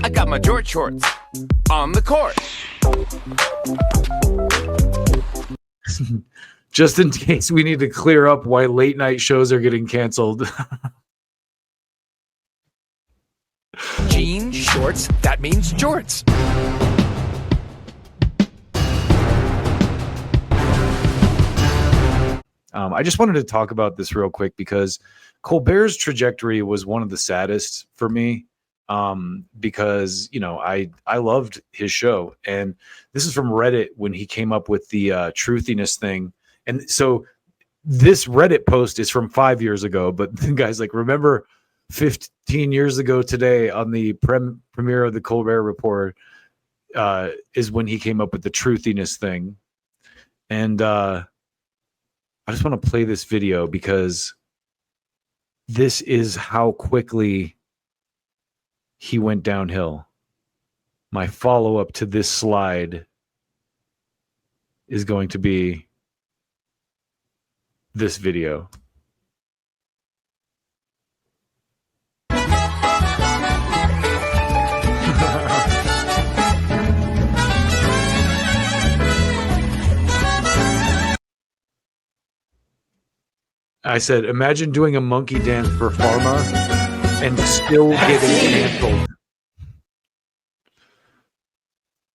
I got my George shorts on the court. Just in case we need to clear up why late night shows are getting canceled. Jeans, shorts, that means jorts. I just wanted to talk about this real quick because Colbert's trajectory was one of the saddest for me, because, you know, I loved his show. And this is from Reddit when he came up with the truthiness thing. And so this Reddit post is from 5 years ago, but the guy's like, remember 15 years ago today on the premiere of the Colbert Report is when he came up with the truthiness thing. And I just want to play this video because this is how quickly he went downhill. My follow-up to this slide is going to be this video. I said, imagine doing a monkey dance for pharma and still getting canceled.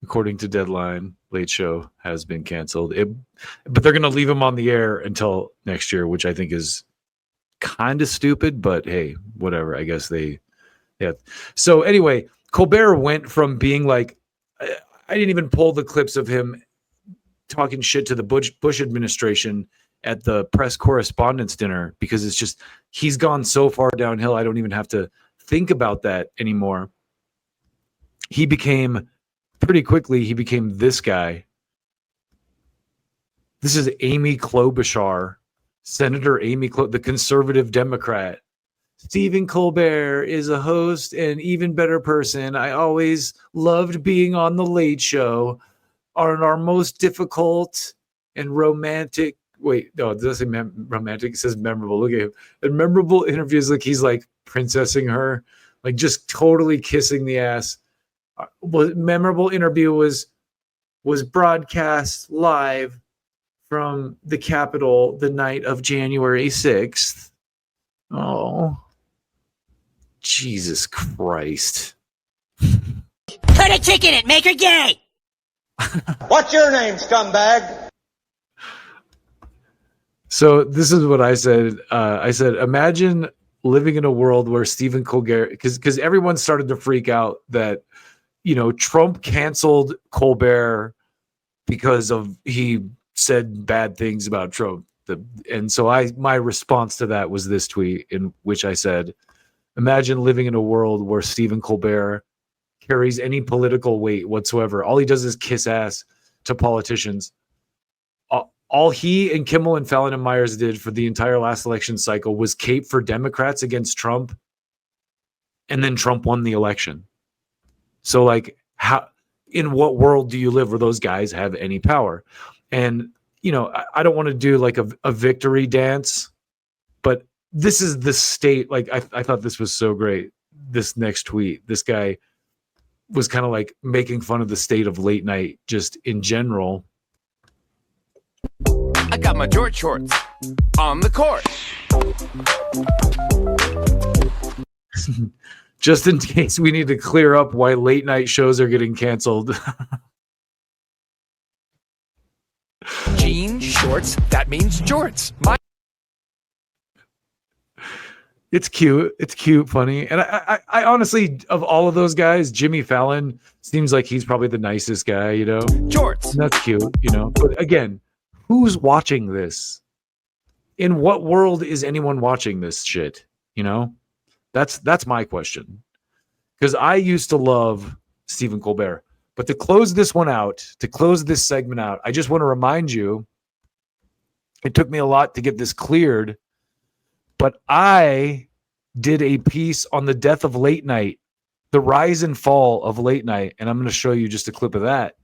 According to Deadline, Late Show has been canceled. But they're going to leave him on the air until next year, which I think is kind of stupid, but hey, whatever. I guess they have. So anyway, Colbert went from being like, I didn't even pull the clips of him talking shit to the Bush administration at the press correspondence dinner because it's just, he's gone so far downhill. I don't even have to think about that anymore. He became this guy. This is Amy Klobuchar, Senator Amy Klobuchar, the conservative Democrat. Stephen Colbert is a host and even better person. I always loved being on the Late Show. Our most difficult and romantic. Wait, no, it doesn't say romantic. It says memorable. Look at him. And memorable interviews, like he's like princessing her, like just totally kissing the ass. Memorable interview was broadcast live from the Capitol the night of January 6th. Oh, Jesus Christ. Put a chick in it, make her gay. What's your name, scumbag? So this is what I said. I said, imagine living in a world where Stephen Colbert, because everyone started to freak out that, you know, Trump canceled Colbert because of he said bad things about Trump. And so my response to that was this tweet in which I said, imagine living in a world where Stephen Colbert carries any political weight whatsoever. All he does is kiss ass to politicians. All he and Kimmel and Fallon and Myers did for the entire last election cycle was cape for Democrats against Trump. And then Trump won the election. So like, how, in what world do you live where those guys have any power? And, you know, I don't want to do like a victory dance, but this is the state. Like, I thought this was so great. This next tweet, this guy was kind of like making fun of the state of late night just in general. I got my George shorts on the court. Just in case we need to clear up why late night shows are getting canceled. Jeans, shorts, that means jorts. It's cute. It's cute, funny. And I honestly, of all of those guys, Jimmy Fallon seems like he's probably the nicest guy, you know? Jorts. And that's cute, you know? But again, who's watching this? In what world is anyone watching this shit? You know? That's my question. Because I used to love Stephen Colbert. But to close this one out, to close this segment out, I just want to remind you, it took me a lot to get this cleared, but I did a piece on the death of late night, the rise and fall of late night, and I'm going to show you just a clip of that.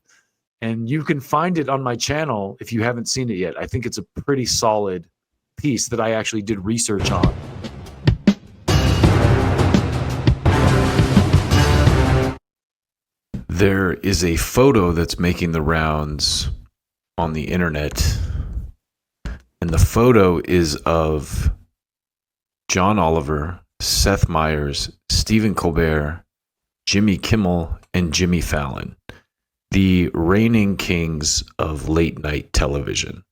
And you can find it on my channel if you haven't seen it yet. I think it's a pretty solid piece that I actually did research on. there is a photo that's making the rounds on the internet, and the photo is of John Oliver, Seth Meyers, Stephen Colbert, Jimmy Kimmel, and Jimmy Fallon, the reigning kings of late night television.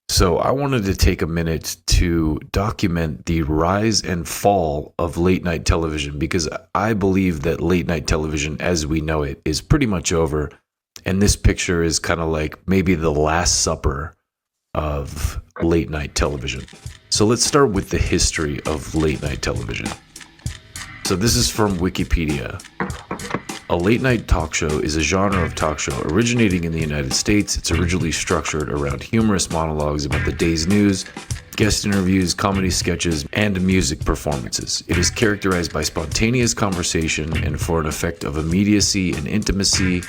So I wanted to take a minute to document the rise and fall of late night television, because I believe that late night television as we know it is pretty much over. And this picture is kind of like maybe the last supper of late night television. So let's start with the history of late night television. So this is from Wikipedia. A late night talk show is a genre of talk show originating in the United States. It's originally structured around humorous monologues about the day's news, guest interviews, comedy sketches, and music performances. It is characterized by spontaneous conversation and for an effect of immediacy and intimacy,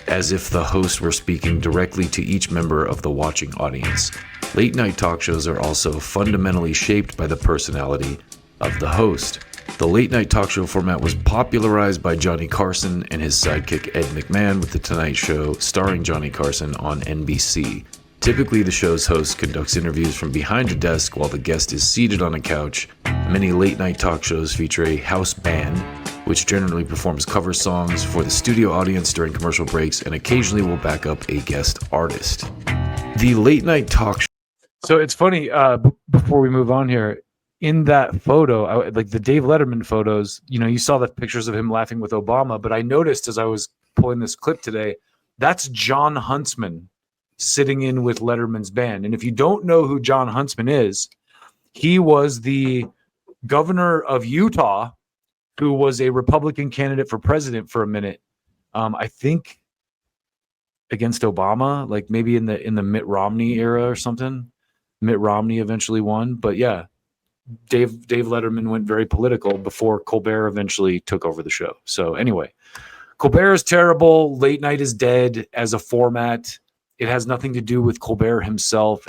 as if the host were speaking directly to each member of the watching audience. Late night talk shows are also fundamentally shaped by the personality of the host. The late night talk show format was popularized by Johnny Carson and his sidekick Ed McMahon with The Tonight Show, starring Johnny Carson on NBC. Typically, the show's host conducts interviews from behind a desk while the guest is seated on a couch. Many late night talk shows feature a house band, which generally performs cover songs for the studio audience during commercial breaks and occasionally will back up a guest artist. The late night talk show. So it's funny, before we move on here, in that photo, like the Dave Letterman photos, you saw the pictures of him laughing with Obama, but I noticed as I was pulling this clip today, that's John Huntsman sitting in with Letterman's band. And if you don't know who John Huntsman is, he was the governor of Utah who was a Republican candidate for president for a minute. I think against Obama, like maybe in the Mitt Romney era or something. Mitt Romney eventually won, but yeah, Dave Letterman went very political before Colbert eventually took over the show. So anyway, Colbert is terrible. Late night is dead as a format. It has nothing to do with Colbert himself.